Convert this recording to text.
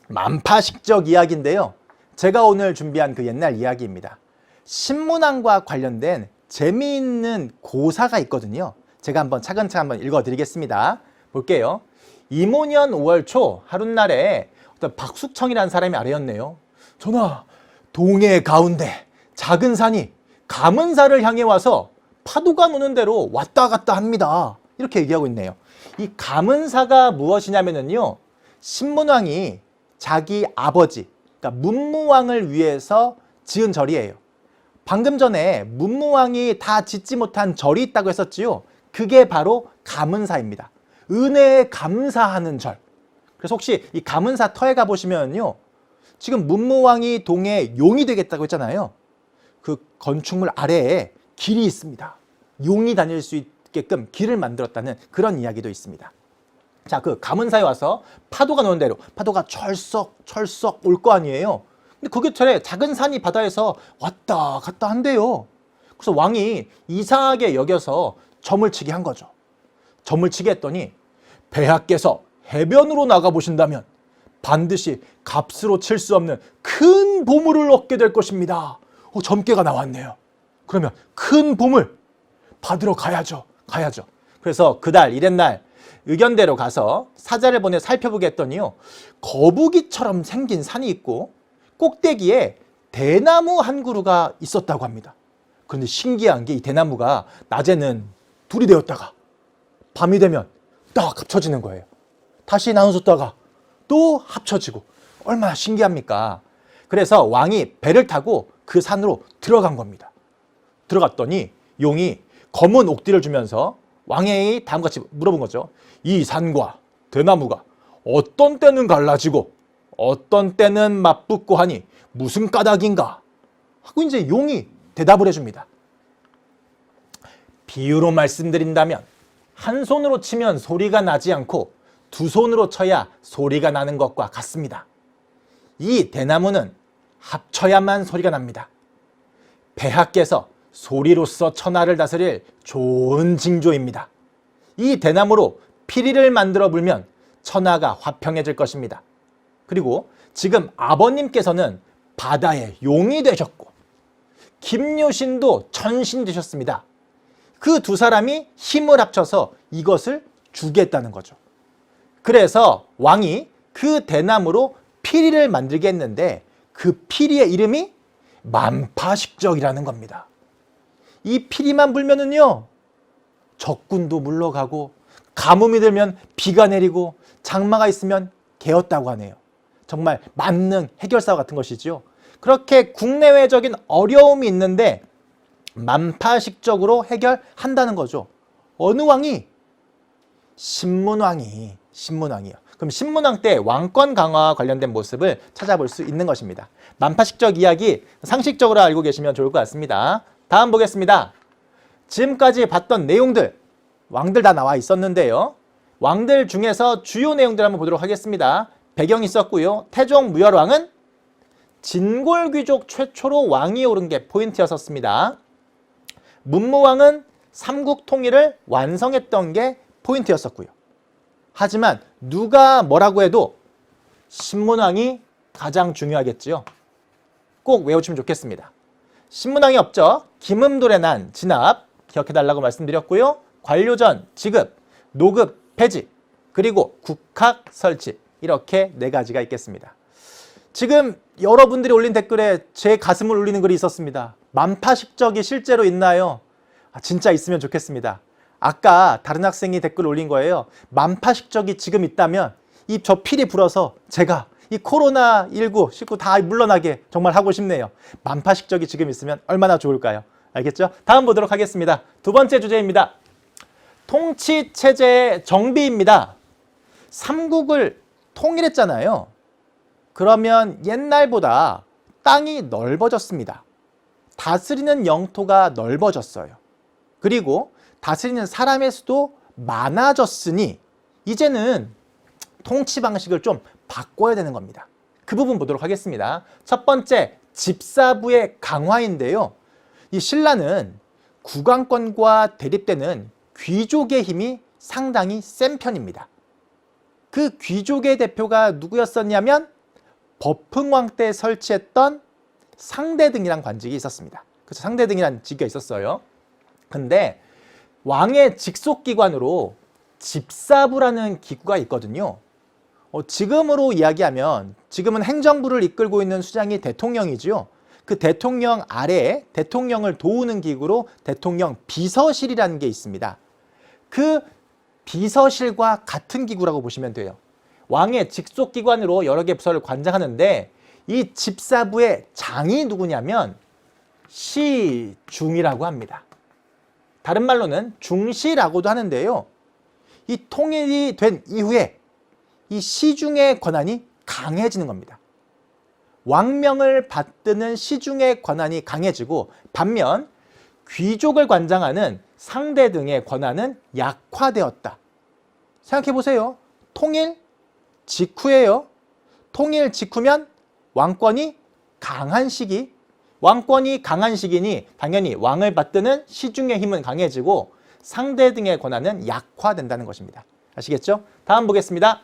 만파식적 이야기인데요. 제가 오늘 준비한 그 옛날 이야기입니다. 신문왕과 관련된 재미있는 고사가 있거든요. 제가 한번 차근차근 한번 읽어드리겠습니다. 볼게요. 이모년 5월 초 하룻날에 어떤 박숙청이라는 사람이 아뢰었네요. 전하, 동해 가운데 작은 산이 가문사를 향해 와서 파도가 노는 대로 왔다 갔다 합니다. 이렇게 얘기하고 있네요. 이 가문사가 무엇이냐면요, 신문왕이 자기 아버지, 그러니까 문무왕을 위해서 지은 절이에요. 방금 전에 문무왕이 다 짓지 못한 절이 있다고 했었지요. 그게 바로 가문사입니다. 은혜에 감사하는 절. 그래서 혹시 이 가문사 터에 가보시면요, 지금 문무왕이 동해 용이 되겠다고 했잖아요. 그 건축물 아래에 길이 있습니다. 용이 다닐 수 있게끔 길을 만들었다는 그런 이야기도 있습니다. 자, 그 가문사에 와서 파도가 노는 대로 파도가 철썩 올 거 아니에요. 근데 그게 작은 산이 바다에서 왔다 갔다 한대요. 그래서 왕이 이상하게 여겨서 점을 치게 한 거죠. 점을 치게 했더니 폐하께서 해변으로 나가보신다면 반드시 값으로 칠 수 없는 큰 보물을 얻게 될 것입니다. 점괘가 나왔네요. 그러면 큰 보물 받으러 가야죠. 그래서 그달 이튿날 의견대로 가서 사자를 보내 살펴보게 했더니요, 거북이처럼 생긴 산이 있고 꼭대기에 대나무 한 그루가 있었다고 합니다. 그런데 신기한 게 이 대나무가 낮에는 둘이 되었다가 밤이 되면 딱 합쳐지는 거예요. 다시 나눠졌다가 또 합쳐지고, 얼마나 신기합니까? 그래서 왕이 배를 타고 그 산으로 들어간 겁니다. 들어갔더니 용이 검은 옥띠를 주면서 왕에게 다음같이 물어본 거죠. 이 산과 대나무가 어떤 때는 갈라지고 어떤 때는 맞붙고 하니 무슨 까닭인가? 하고 이제 용이 대답을 해줍니다. 비유로 말씀드린다면 한 손으로 치면 소리가 나지 않고 두 손으로 쳐야 소리가 나는 것과 같습니다. 이 대나무는 합쳐야만 소리가 납니다. 폐하께서 소리로서 천하를 다스릴 좋은 징조입니다. 이 대나무로 피리를 만들어 불면 천하가 화평해질 것입니다. 그리고 지금 아버님께서는 바다의 용이 되셨고 김유신도 천신이 되셨습니다. 그 두 사람이 힘을 합쳐서 이것을 주겠다는 거죠. 그래서 왕이 그 대나무로 피리를 만들게 했는데 그 피리의 이름이 만파식적이라는 겁니다. 이 피리만 불면은요, 적군도 물러가고 가뭄이 들면 비가 내리고 장마가 있으면 개었다고 하네요. 정말 만능 해결사 같은 것이죠. 그렇게 국내외적인 어려움이 있는데 만파식적으로 해결한다는 거죠. 어느 왕이? 신문왕이요. 그럼 신문왕 때 왕권 강화와 관련된 모습을 찾아볼 수 있는 것입니다. 만파식적 이야기 상식적으로 알고 계시면 좋을 것 같습니다. 다음 보겠습니다. 지금까지 봤던 내용들, 왕들 다 나와 있었는데요. 왕들 중에서 주요 내용들 한번 보도록 하겠습니다. 배경이 있었고요. 태종 무열왕은 진골귀족 최초로 왕이 오른 게 포인트였었습니다. 문무왕은 삼국 통일을 완성했던 게 포인트였었고요. 하지만 누가 뭐라고 해도 신문왕이 가장 중요하겠지요. 꼭 외우시면 좋겠습니다. 신문왕이 없죠. 김음돌의 난, 진압 기억해달라고 말씀드렸고요. 관료전, 지급, 노급, 폐지, 그리고 국학 설치, 이렇게 네 가지가 있겠습니다. 지금 여러분들이 올린 댓글에 제 가슴을 울리는 글이 있었습니다. 만파식적이 실제로 있나요? 진짜 있으면 좋겠습니다. 아까 다른 학생이 댓글 올린 거예요. 만파식적이 지금 있다면 이 저 필이 불어서 제가 이 코로나19, 19 다 물러나게 정말 하고 싶네요. 만파식적이 지금 있으면 얼마나 좋을까요? 알겠죠? 다음 보도록 하겠습니다. 두 번째 주제입니다. 통치체제의 정비입니다. 삼국을 통일했잖아요. 그러면 옛날보다 땅이 넓어졌습니다. 다스리는 영토가 넓어졌어요. 그리고 다스리는 사람의 수도 많아졌으니 이제는 통치 방식을 좀 바꿔야 되는 겁니다. 그 부분 보도록 하겠습니다. 첫 번째, 집사부의 강화인데요. 이 신라는 국왕권과 대립되는 귀족의 힘이 상당히 센 편입니다. 그 귀족의 대표가 누구였었냐면 법흥왕 때 설치했던 상대등이란 관직이 있었습니다. 그래서 상대등이란 직위가 있었어요. 근데 왕의 직속기관으로 집사부라는 기구가 있거든요. 지금으로 이야기하면 지금은 행정부를 이끌고 있는 수장이 대통령이지요. 그 대통령 아래에 대통령을 도우는 기구로 대통령 비서실이라는 게 있습니다. 그 비서실과 같은 기구라고 보시면 돼요. 왕의 직속기관으로 여러 개 부서를 관장하는데 이 집사부의 장이 누구냐면 시중이라고 합니다. 다른 말로는 중시라고도 하는데요. 이 통일이 된 이후에 이 시중의 권한이 강해지는 겁니다. 왕명을 받드는 시중의 권한이 강해지고 반면 귀족을 관장하는 상대 등의 권한은 약화되었다. 생각해 보세요. 통일 직후예요. 통일 직후면 왕권이 강한 시기. 왕권이 강한 시기니 당연히 왕을 받드는 시중의 힘은 강해지고 상대 등의 권한은 약화된다는 것입니다. 아시겠죠? 다음 보겠습니다.